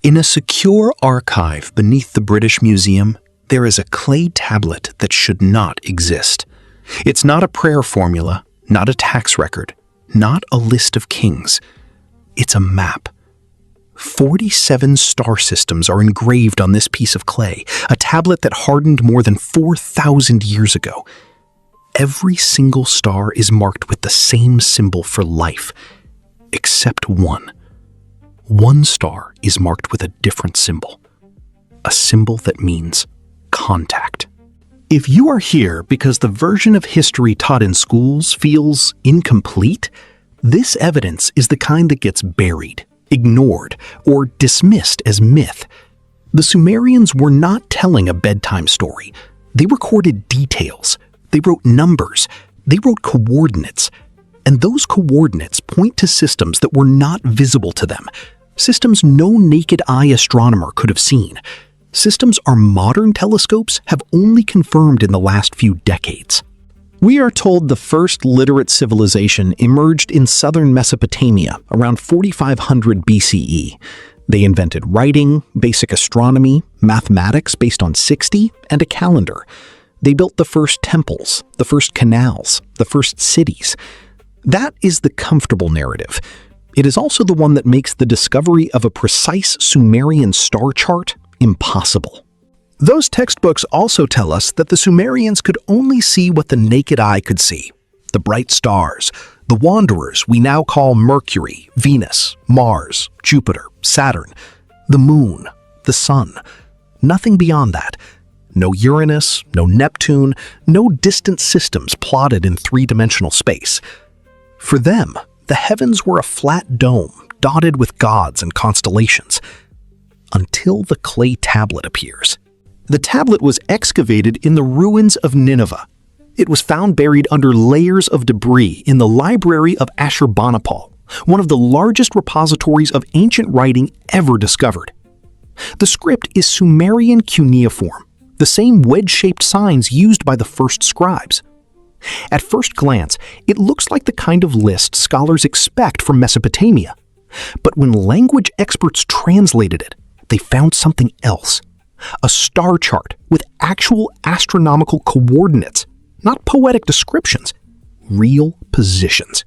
In a secure archive beneath the British Museum, there is a clay tablet that should not exist. It's not a prayer formula, not a tax record, not a list of kings. It's a map. 47 star systems are engraved on this piece of clay, a tablet that hardened more than 4,000 years ago. Every single star is marked with the same symbol for life, except one. One star is marked with a different symbol, a symbol that means contact. If you are here because the version of history taught in schools feels incomplete, this evidence is the kind that gets buried, ignored, or dismissed as myth. The Sumerians were not telling a bedtime story. They recorded details. They wrote numbers. They wrote coordinates. And those coordinates point to systems that were not visible to them, systems no naked eye astronomer could have seen, systems our modern telescopes have only confirmed in the last few decades. We are told the first literate civilization emerged in southern Mesopotamia around 4500 BCE. They invented writing, basic astronomy, mathematics based on 60, and a calendar. They built the first temples, the first canals, the first cities. That is the comfortable narrative. It is also the one that makes the discovery of a precise Sumerian star chart impossible. Those textbooks also tell us that the Sumerians could only see what the naked eye could see. The bright stars, the wanderers we now call Mercury, Venus, Mars, Jupiter, Saturn, the moon, the sun. Nothing beyond that. No Uranus, no Neptune, no distant systems plotted in three-dimensional space. For them, the heavens were a flat dome dotted with gods and constellations. Until the clay tablet appears. The tablet was excavated in the ruins of Nineveh. It was found buried under layers of debris in the library of Ashurbanipal, one of the largest repositories of ancient writing ever discovered. The script is Sumerian cuneiform, the same wedge-shaped signs used by the first scribes. At first glance, it looks like the kind of list scholars expect from Mesopotamia. But when language experts translated it, they found something else. A star chart with actual astronomical coordinates, not poetic descriptions, real positions.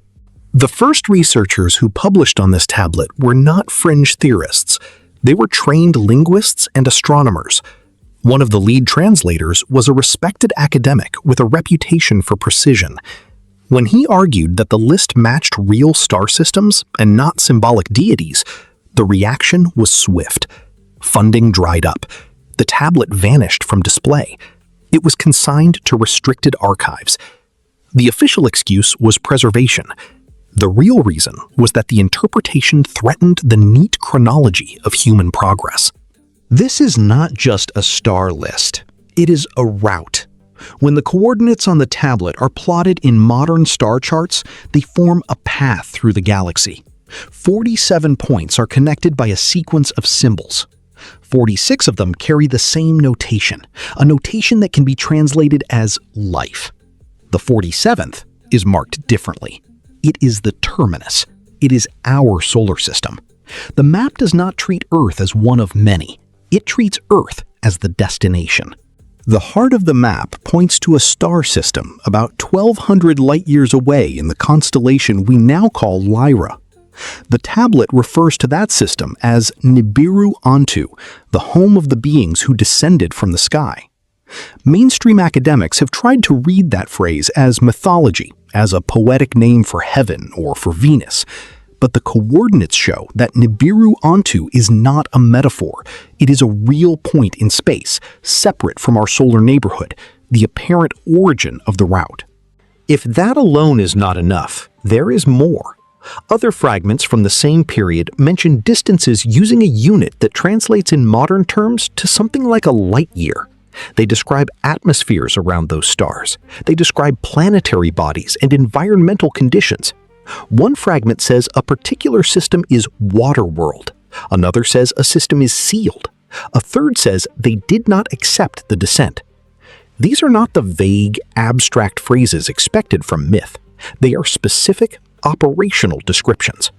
The first researchers who published on this tablet were not fringe theorists. They were trained linguists and astronomers. One of the lead translators was a respected academic with a reputation for precision. When he argued that the list matched real star systems and not symbolic deities, the reaction was swift. Funding dried up. The tablet vanished from display. It was consigned to restricted archives. The official excuse was preservation. The real reason was that the interpretation threatened the neat chronology of human progress. This is not just a star list. It is a route. When the coordinates on the tablet are plotted in modern star charts, they form a path through the galaxy. 47 points are connected by a sequence of symbols. 46 of them carry the same notation, a notation that can be translated as life. The 47th is marked differently. It is the terminus. It is our solar system. The map does not treat Earth as one of many. It treats Earth as the destination. The heart of the map points to a star system about 1,200 light-years away in the constellation we now call Lyra. The tablet refers to that system as Nibiru Antu, the home of the beings who descended from the sky. Mainstream academics have tried to read that phrase as mythology, as a poetic name for heaven or for Venus. But the coordinates show that Nibiru Antu is not a metaphor. It is a real point in space, separate from our solar neighborhood, the apparent origin of the route. If that alone is not enough, there is more. Other fragments from the same period mention distances using a unit that translates in modern terms to something like a light year. They describe atmospheres around those stars. They describe planetary bodies and environmental conditions. One fragment says a particular system is water world. Another says a system is sealed. A third says they did not accept the descent. These are not the vague, abstract phrases expected from myth. They are specific, operational descriptions.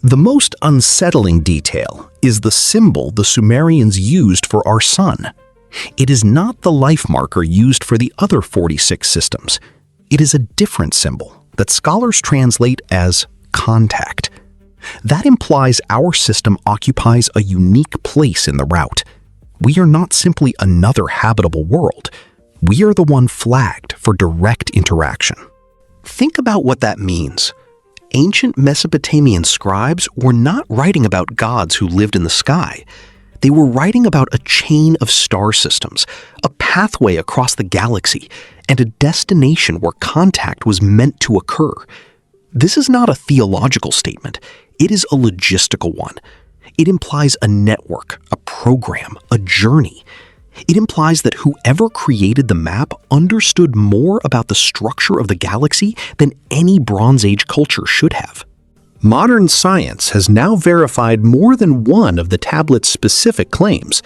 The most unsettling detail is the symbol the Sumerians used for our sun. It is not the life marker used for the other 46 systems. It is a different symbol that scholars translate as contact. That implies our system occupies a unique place in the route. We are not simply another habitable world. We are the one flagged for direct interaction. Think about what that means. Ancient Mesopotamian scribes were not writing about gods who lived in the sky. They were writing about a chain of star systems, a pathway across the galaxy, and a destination where contact was meant to occur. This is not a theological statement. It is a logistical one. It implies a network, a program, a journey. It implies that whoever created the map understood more about the structure of the galaxy than any Bronze Age culture should have. Modern science has now verified more than one of the tablet's specific claims.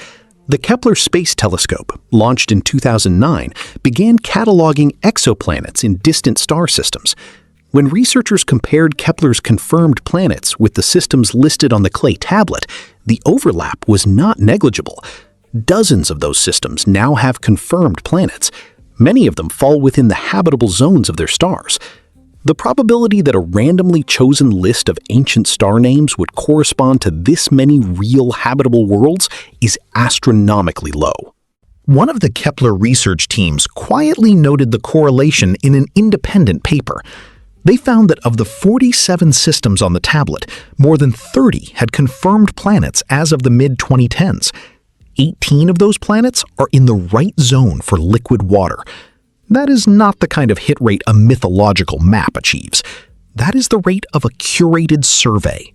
The Kepler Space Telescope, launched in 2009, began cataloging exoplanets in distant star systems. When researchers compared Kepler's confirmed planets with the systems listed on the clay tablet, the overlap was not negligible. Dozens of those systems now have confirmed planets. Many of them fall within the habitable zones of their stars. The probability that a randomly chosen list of ancient star names would correspond to this many real habitable worlds is astronomically low. One of the Kepler research teams quietly noted the correlation in an independent paper. They found that of the 47 systems on the tablet, more than 30 had confirmed planets as of the mid-2010s. 18 of those planets are in the right zone for liquid water. That is not the kind of hit rate a mythological map achieves. That is the rate of a curated survey.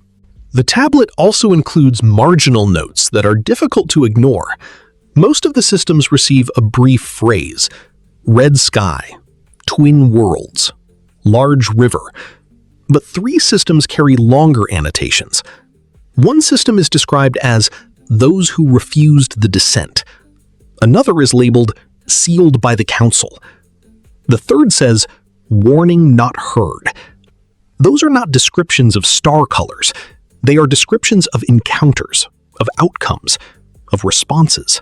The tablet also includes marginal notes that are difficult to ignore. Most of the systems receive a brief phrase: red sky, twin worlds, large river. But 3 systems carry longer annotations. One system is described as those who refused the descent. Another is labeled sealed by the council. The third says warning not heard. Those are not descriptions of star colors. They are descriptions of encounters, of outcomes, of responses.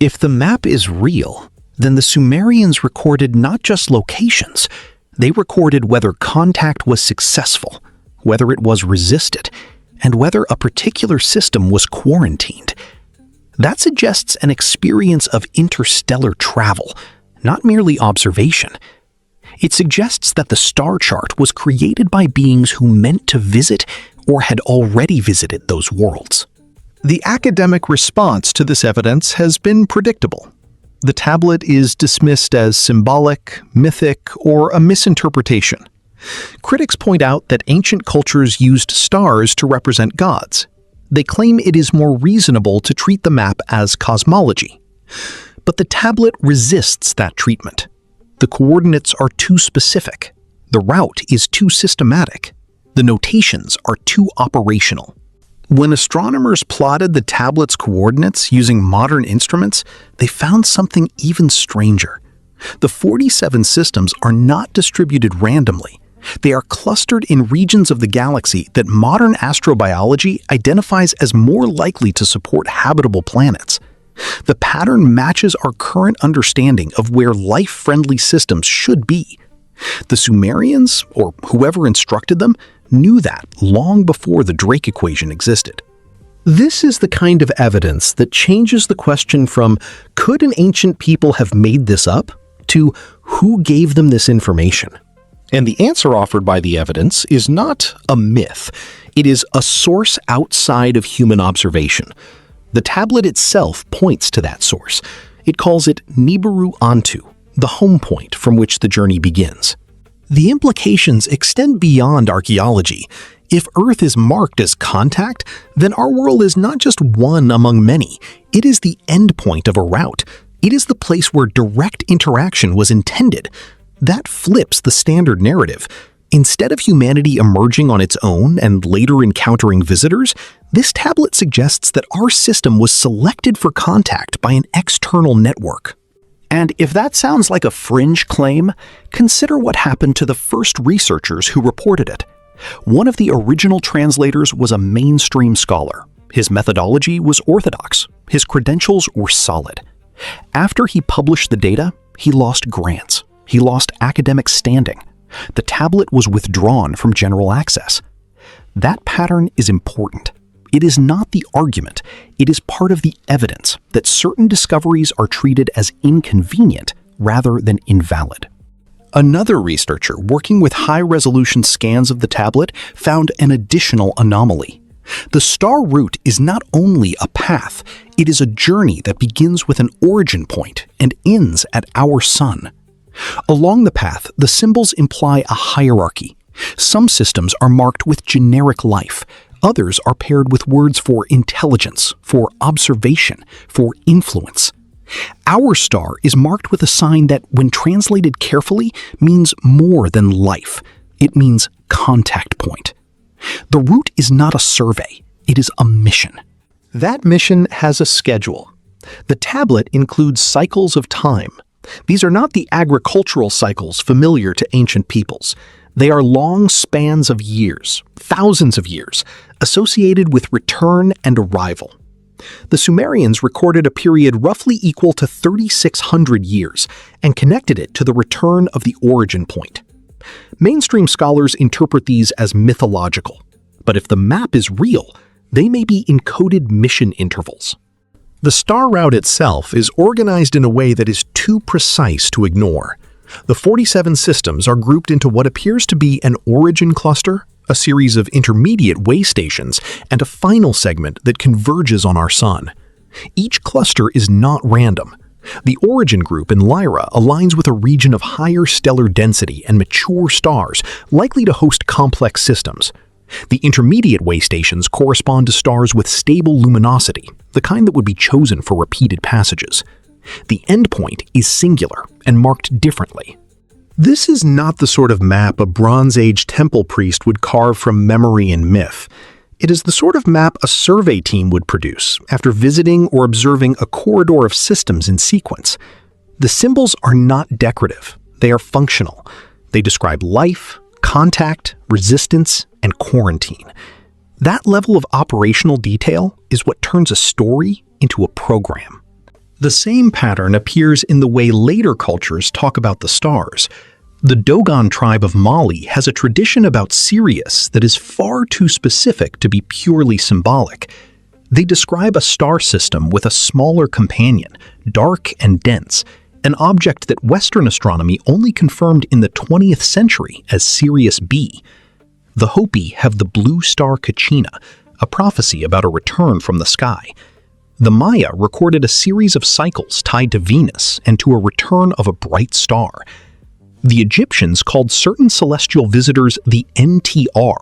If the map is real, then the Sumerians recorded not just locations. They recorded whether contact was successful, whether it was resisted, and whether a particular system was quarantined. That suggests an experience of interstellar travel, not merely observation. It suggests that the star chart was created by beings who meant to visit or had already visited those worlds. The academic response to this evidence has been predictable. The tablet is dismissed as symbolic, mythic, or a misinterpretation. Critics point out that ancient cultures used stars to represent gods. They claim it is more reasonable to treat the map as cosmology. But the tablet resists that treatment. The coordinates are too specific. The route is too systematic. The notations are too operational. When astronomers plotted the tablet's coordinates using modern instruments, they found something even stranger. The 47 systems are not distributed randomly. They are clustered in regions of the galaxy that modern astrobiology identifies as more likely to support habitable planets. The pattern matches our current understanding of where life-friendly systems should be. The Sumerians, or whoever instructed them, knew that long before the Drake equation existed. This is the kind of evidence that changes the question from could an ancient people have made this up to who gave them this information. And the answer offered by the evidence is not a myth. It is a source outside of human observation. The tablet itself points to that source. It calls it Nibiru Antu, the home point from which the journey begins. The implications extend beyond archaeology. If Earth is marked as contact, then our world is not just one among many. It is the endpoint of a route. It is the place where direct interaction was intended. That flips the standard narrative. Instead of humanity emerging on its own and later encountering visitors, this tablet suggests that our system was selected for contact by an external network. And if that sounds like a fringe claim, consider what happened to the first researchers who reported it. One of the original translators was a mainstream scholar. His methodology was orthodox. His credentials were solid. After he published the data, he lost grants. He lost academic standing. The tablet was withdrawn from general access. That pattern is important. It is not the argument. It is part of the evidence that certain discoveries are treated as inconvenient rather than invalid. Another researcher working with high-resolution scans of the tablet found an additional anomaly. The star route is not only a path, it is a journey that begins with an origin point and ends at our sun. Along the path, the symbols imply a hierarchy. Some systems are marked with generic life. Others are paired with words for intelligence, for observation, for influence. Our star is marked with a sign that, when translated carefully, means more than life. It means contact point. The route is not a survey, it is a mission. That mission has a schedule. The tablet includes cycles of time. These are not the agricultural cycles familiar to ancient peoples. They are long spans of years, thousands of years, associated with return and arrival. The Sumerians recorded a period roughly equal to 3,600 years and connected it to the return of the origin point. Mainstream scholars interpret these as mythological, but if the map is real, they may be encoded mission intervals. The star route itself is organized in a way that is too precise to ignore. The 47 systems are grouped into what appears to be an origin cluster, a series of intermediate way stations, and a final segment that converges on our sun. Each cluster is not random. The origin group in Lyra aligns with a region of higher stellar density and mature stars, likely to host complex systems. The intermediate way stations correspond to stars with stable luminosity, the kind that would be chosen for repeated passages. The endpoint is singular and marked differently. This is not the sort of map a Bronze Age temple priest would carve from memory and myth. It is the sort of map a survey team would produce after visiting or observing a corridor of systems in sequence. The symbols are not decorative, they are functional. They describe life, contact, resistance, and quarantine. That level of operational detail is what turns a story into a program. The same pattern appears in the way later cultures talk about the stars. The Dogon tribe of Mali has a tradition about Sirius that is far too specific to be purely symbolic. They describe a star system with a smaller companion, dark and dense, an object that Western astronomy only confirmed in the 20th century as Sirius B. The Hopi have the blue star Kachina, a prophecy about a return from the sky. The Maya recorded a series of cycles tied to Venus and to a return of a bright star. The Egyptians called certain celestial visitors the NTR,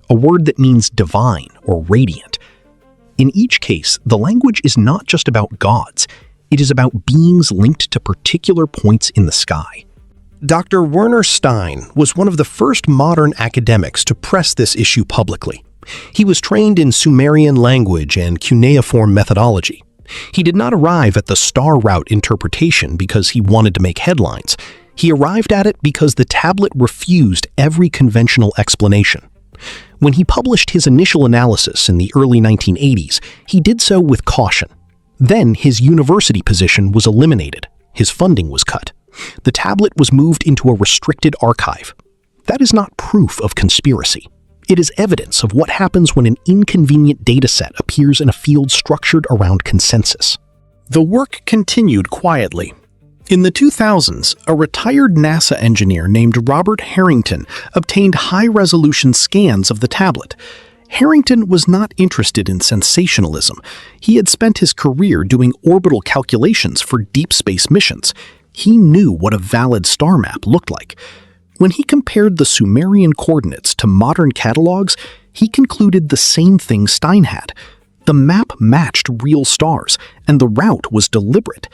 a word that means divine or radiant. In each case, the language is not just about gods, it is about beings linked to particular points in the sky. Dr. Werner Stein was one of the first modern academics to press this issue publicly. He was trained in Sumerian language and cuneiform methodology. He did not arrive at the star route interpretation because he wanted to make headlines. He arrived at it because the tablet refused every conventional explanation. When he published his initial analysis in the early 1980s, he did so with caution. Then his university position was eliminated. His funding was cut. The tablet was moved into a restricted archive. That is not proof of conspiracy. It is evidence of what happens when an inconvenient dataset appears in a field structured around consensus. The work continued quietly. In the 2000s, a retired NASA engineer named Robert Harrington obtained high-resolution scans of the tablet. Harrington was not interested in sensationalism. He had spent his career doing orbital calculations for deep space missions. He knew what a valid star map looked like. When he compared the Sumerian coordinates to modern catalogs, he concluded the same thing Stein had. The map matched real stars, and the route was deliberate.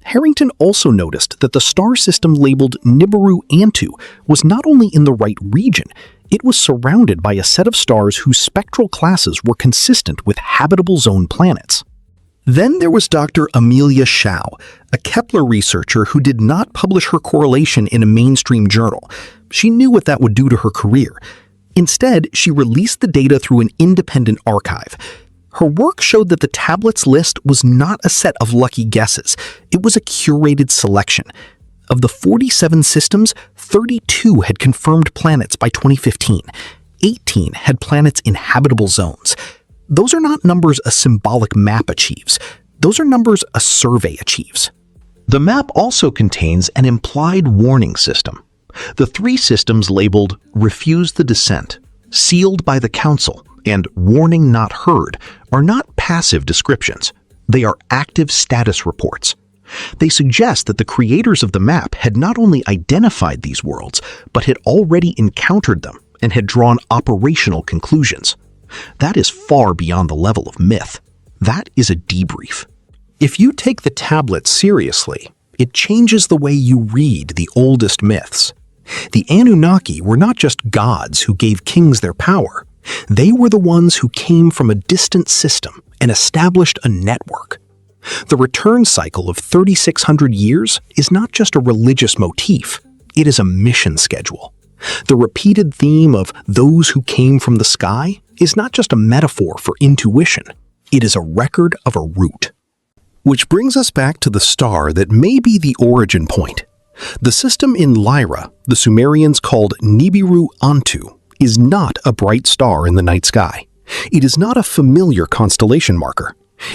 Harrington also noticed that the star system labeled Nibiru Antu was not only in the right region, it was surrounded by a set of stars whose spectral classes were consistent with habitable zone planets. Then there was Dr. Amelia Shao, a Kepler researcher who did not publish her correlation in a mainstream journal. She knew what that would do to her career. Instead, she released the data through an independent archive. Her work showed that the tablet's list was not a set of lucky guesses. It was a curated selection. Of the 47 systems, 32 had confirmed planets by 2015. 18 had planets in habitable zones. Those are not numbers a symbolic map achieves. Those are numbers a survey achieves. The map also contains an implied warning system. The 3 systems labeled Refuse the Descent, Sealed by the Council, and Warning Not Heard are not passive descriptions. They are active status reports. They suggest that the creators of the map had not only identified these worlds, but had already encountered them and had drawn operational conclusions. That is far beyond the level of myth. That is a debrief. If you take the tablet seriously, it changes the way you read the oldest myths. The Anunnaki were not just gods who gave kings their power. They were the ones who came from a distant system and established a network. The return cycle of 3,600 years is not just a religious motif, it is a mission schedule. The repeated theme of those who came from the sky is not just a metaphor for intuition, it is a record of a route. Which brings us back to the star that may be the origin point. The system in Lyra, the Sumerians called Nibiru Antu, is not a bright star in the night sky. It is not a familiar constellation marker.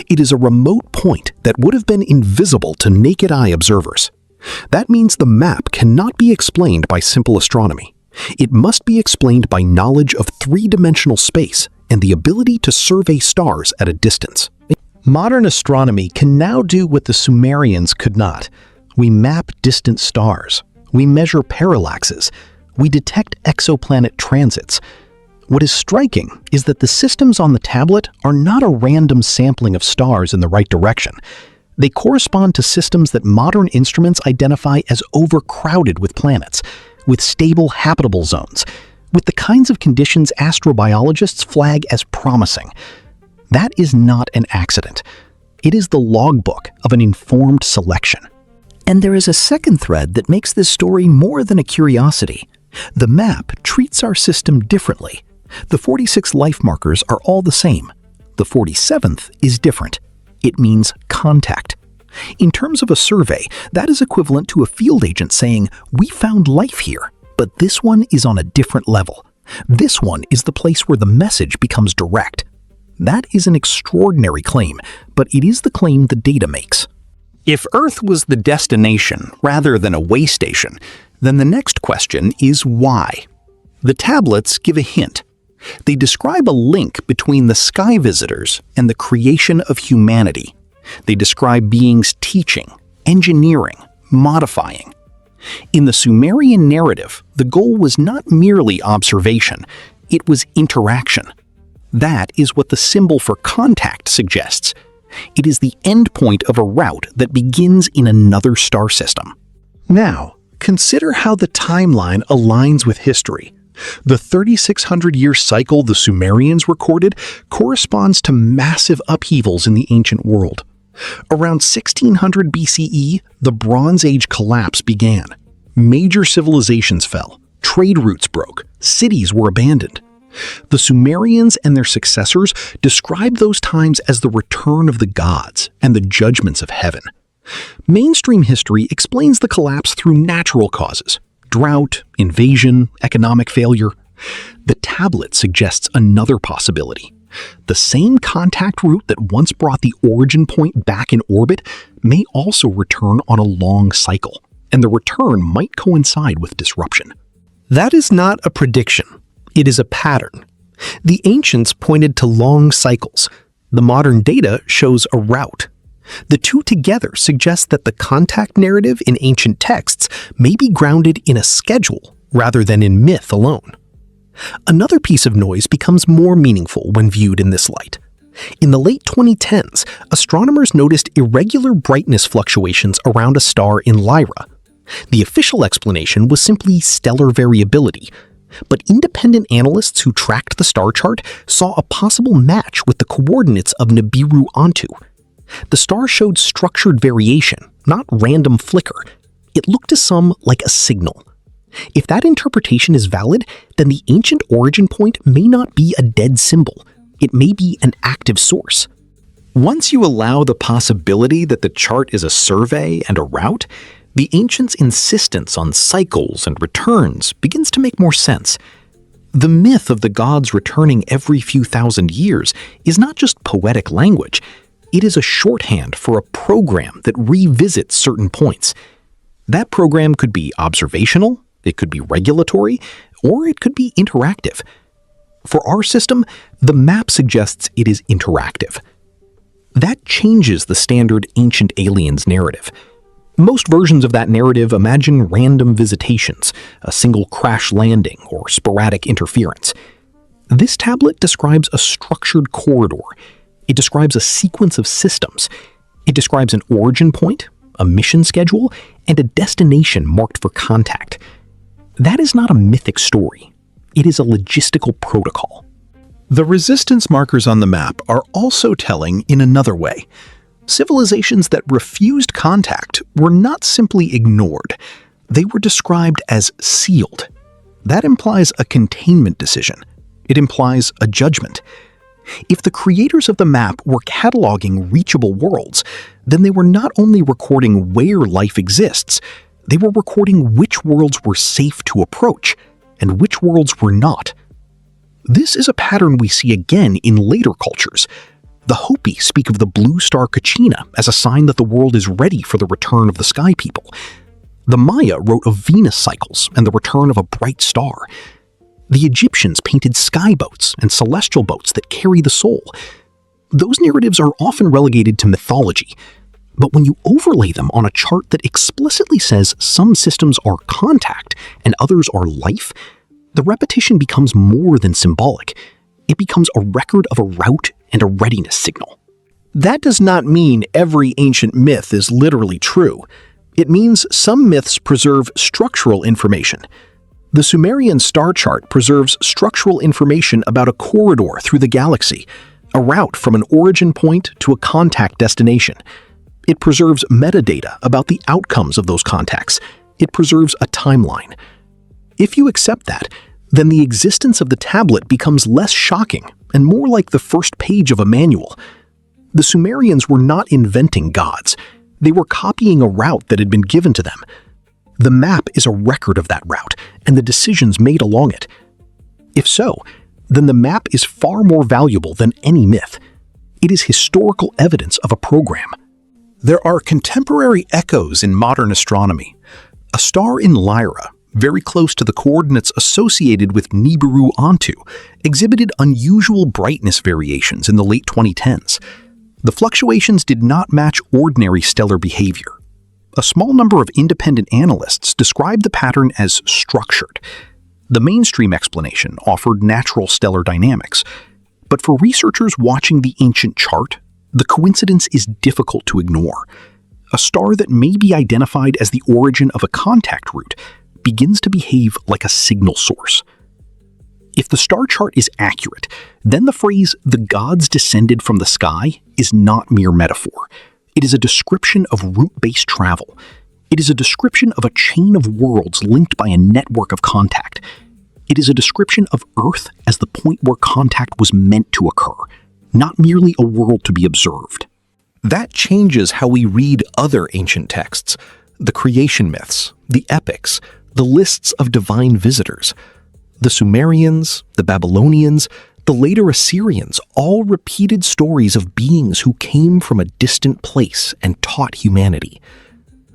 It is a remote point that would have been invisible to naked eye observers. That means the map cannot be explained by simple astronomy. It must be explained by knowledge of three-dimensional space and the ability to survey stars at a distance. Modern astronomy can now do what the Sumerians could not. We map distant stars. We measure parallaxes. We detect exoplanet transits. What is striking is that the systems on the tablet are not a random sampling of stars in the right direction. They correspond to systems that modern instruments identify as overcrowded with planets, with stable habitable zones, with the kinds of conditions astrobiologists flag as promising. That is not an accident. It is the logbook of an informed selection. And there is a second thread that makes this story more than a curiosity. The map treats our system differently. The 46 life markers are all the same. The 47th is different. It means contact. In terms of a survey, that is equivalent to a field agent saying, "We found life here, but this one is on a different level. This one is the place where the message becomes direct." That is an extraordinary claim, but it is the claim the data makes. If Earth was the destination rather than a way station, then the next question is why? The tablets give a hint. They describe a link between the sky visitors and the creation of humanity. They describe beings teaching, engineering, modifying. In the Sumerian narrative, the goal was not merely observation, it was interaction. That is what the symbol for contact suggests. It is the endpoint of a route that begins in another star system. Now, consider how the timeline aligns with history. The 3,600-year cycle the Sumerians recorded corresponds to massive upheavals in the ancient world. Around 1600 BCE, the Bronze Age collapse began. Major civilizations fell, trade routes broke, cities were abandoned. The Sumerians and their successors described those times as the return of the gods and the judgments of heaven. Mainstream history explains the collapse through natural causes: drought, invasion, economic failure. The tablet suggests another possibility. The same contact route that once brought the origin point back in orbit may also return on a long cycle, and the return might coincide with disruption. That is not a prediction. It is a pattern. The ancients pointed to long cycles. The modern data shows a route. The two together suggest that the contact narrative in ancient texts may be grounded in a schedule rather than in myth alone. Another piece of noise becomes more meaningful when viewed in this light. In the late 2010s, astronomers noticed irregular brightness fluctuations around a star in Lyra. The official explanation was simply stellar variability, but independent analysts who tracked the star chart saw a possible match with the coordinates of Nibiru Antu. The star showed structured variation, not random flicker. It looked to some like a signal. If that interpretation is valid, then the ancient origin point may not be a dead symbol. It may be an active source. Once you allow the possibility that the chart is a survey and a route, the ancients' insistence on cycles and returns begins to make more sense. The myth of the gods returning every few thousand years is not just poetic language. It is a shorthand for a program that revisits certain points. That program could be observational, it could be regulatory, or it could be interactive. For our system, the map suggests it is interactive. That changes the standard ancient aliens narrative. Most versions of that narrative imagine random visitations, a single crash landing, or sporadic interference. This tablet describes a structured corridor. It describes a sequence of systems. It describes an origin point, a mission schedule, and a destination marked for contact. That is not a mythic story. It is a logistical protocol. The resistance markers on the map are also telling in another way. Civilizations that refused contact were not simply ignored. They were described as sealed. That implies a containment decision. It implies a judgment. If the creators of the map were cataloging reachable worlds, then they were not only recording where life exists, they were recording which worlds were safe to approach and which worlds were not. This is a pattern we see again in later cultures. The Hopi speak of the blue star Kachina as a sign that the world is ready for the return of the sky people. The Maya wrote of Venus cycles and the return of a bright star. The Egyptians painted sky boats and celestial boats that carry the soul. Those narratives are often relegated to mythology, but when you overlay them on a chart that explicitly says some systems are contact and others are life, the repetition becomes more than symbolic. It becomes a record of a route and a readiness signal. That does not mean every ancient myth is literally true. It means some myths preserve structural information. The Sumerian star chart preserves structural information about a corridor through the galaxy, a route from an origin point to a contact destination. It preserves metadata about the outcomes of those contacts. It preserves a timeline. If you accept that, then the existence of the tablet becomes less shocking and more like the first page of a manual. The Sumerians were not inventing gods. They were copying a route that had been given to them. The map is a record of that route and the decisions made along it. If so, then the map is far more valuable than any myth. It is historical evidence of a program. There are contemporary echoes in modern astronomy. A star in Lyra, very close to the coordinates associated with Nibiru Antu, exhibited unusual brightness variations in the late 2010s. The fluctuations did not match ordinary stellar behavior. A small number of independent analysts described the pattern as structured. The mainstream explanation offered natural stellar dynamics, but for researchers watching the ancient chart, the coincidence is difficult to ignore. A star that may be identified as the origin of a contact route begins to behave like a signal source. If the star chart is accurate, then the phrase, "the gods descended from the sky," is not mere metaphor. It is a description of route-based travel. It is a description of a chain of worlds linked by a network of contact. It is a description of Earth as the point where contact was meant to occur, not merely a world to be observed. That changes how we read other ancient texts, the creation myths, the epics, the lists of divine visitors. The Sumerians, the Babylonians, the later Assyrians all repeated stories of beings who came from a distant place and taught humanity.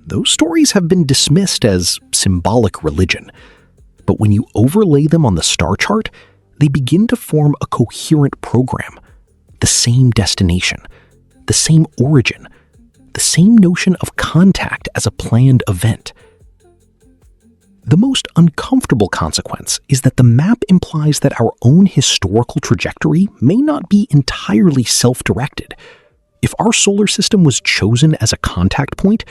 Those stories have been dismissed as symbolic religion, but when you overlay them on the star chart, they begin to form a coherent program. The same destination, the same origin, the same notion of contact as a planned event. The most uncomfortable consequence is that the map implies that our own historical trajectory may not be entirely self-directed. If our solar system was chosen as a contact point,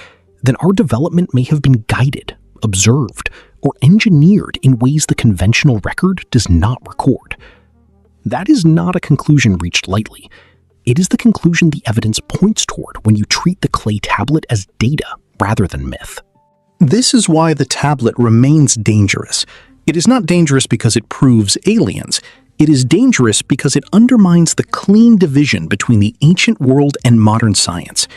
then our development may have been guided, observed, or engineered in ways the conventional record does not record. That is not a conclusion reached lightly. It is the conclusion the evidence points toward when you treat the clay tablet as data rather than myth. This is why the tablet remains dangerous. It is not dangerous because it proves aliens. It is dangerous because it undermines the clean division between the ancient world and modern science.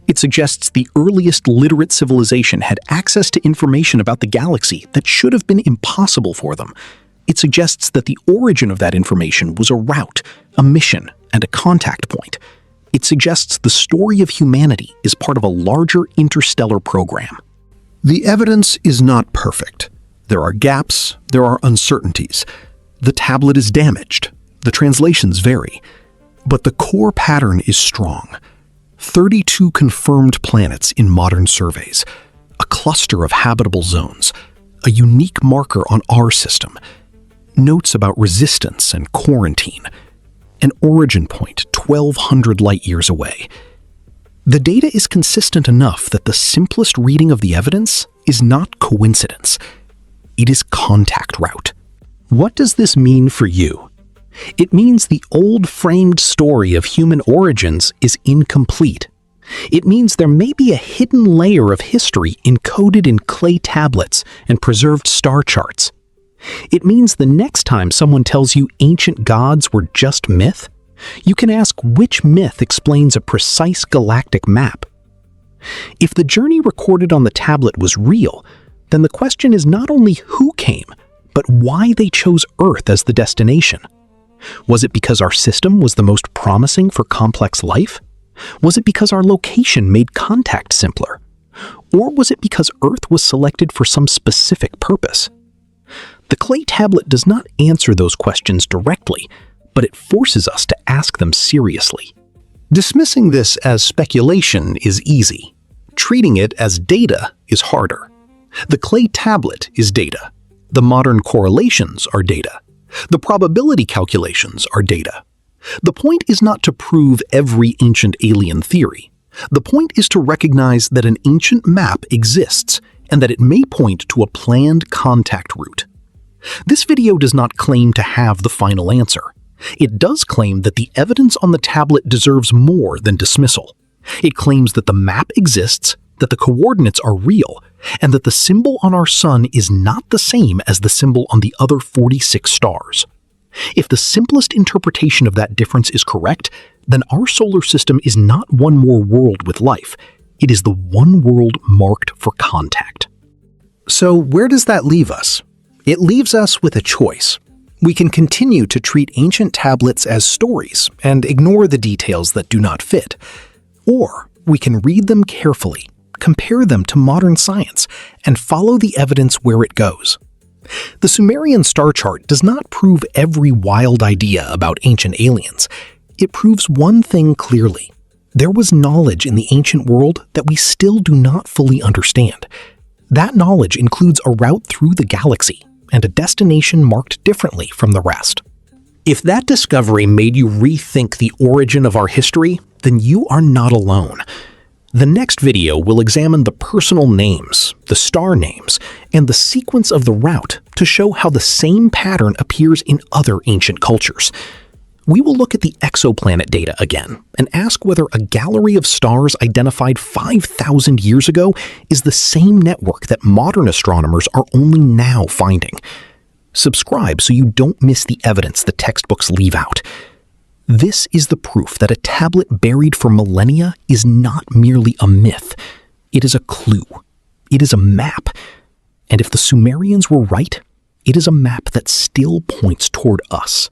It suggests the earliest literate civilization had access to information about the galaxy that should have been impossible for them. It suggests that the origin of that information was a route, a mission, and a contact point. It suggests the story of humanity is part of a larger interstellar program. The evidence is not perfect. There are gaps, there are uncertainties. The tablet is damaged. The translations vary. But the core pattern is strong. 32 confirmed planets in modern surveys, a cluster of habitable zones, a unique marker on our system, notes about resistance and quarantine, an origin point 1,200 light-years away. The data is consistent enough that the simplest reading of the evidence is not coincidence. It is contact route. What does this mean for you? It means the old framed story of human origins is incomplete. It means there may be a hidden layer of history encoded in clay tablets and preserved star charts. It means the next time someone tells you ancient gods were just myth, you can ask which myth explains a precise galactic map. If the journey recorded on the tablet was real, then the question is not only who came, but why they chose Earth as the destination. Was it because our system was the most promising for complex life? Was it because our location made contact simpler? Or was it because Earth was selected for some specific purpose? The clay tablet does not answer those questions directly, but it forces us to ask them seriously. Dismissing this as speculation is easy. Treating it as data is harder. The clay tablet is data. The modern correlations are data. The probability calculations are data. The point is not to prove every ancient alien theory. The point is to recognize that an ancient map exists and that it may point to a planned contact route. This video does not claim to have the final answer. It does claim that the evidence on the tablet deserves more than dismissal. It claims that the map exists, that the coordinates are real, and that the symbol on our sun is not the same as the symbol on the other 46 stars. If the simplest interpretation of that difference is correct, then our solar system is not one more world with life. It is the one world marked for contact. So where does that leave us? It leaves us with a choice. We can continue to treat ancient tablets as stories and ignore the details that do not fit. Or we can read them carefully, compare them to modern science, and follow the evidence where it goes. The Sumerian star chart does not prove every wild idea about ancient aliens. It proves one thing clearly. There was knowledge in the ancient world that we still do not fully understand. That knowledge includes a route through the galaxy and a destination marked differently from the rest. If that discovery made you rethink the origin of our history, then you are not alone. The next video will examine the personal names, the star names, and the sequence of the route to show how the same pattern appears in other ancient cultures. We will look at the exoplanet data again and ask whether a gallery of stars identified 5,000 years ago is the same network that modern astronomers are only now finding. Subscribe so you don't miss the evidence the textbooks leave out. This is the proof that a tablet buried for millennia is not merely a myth. It is a clue. It is a map. And if the Sumerians were right, it is a map that still points toward us.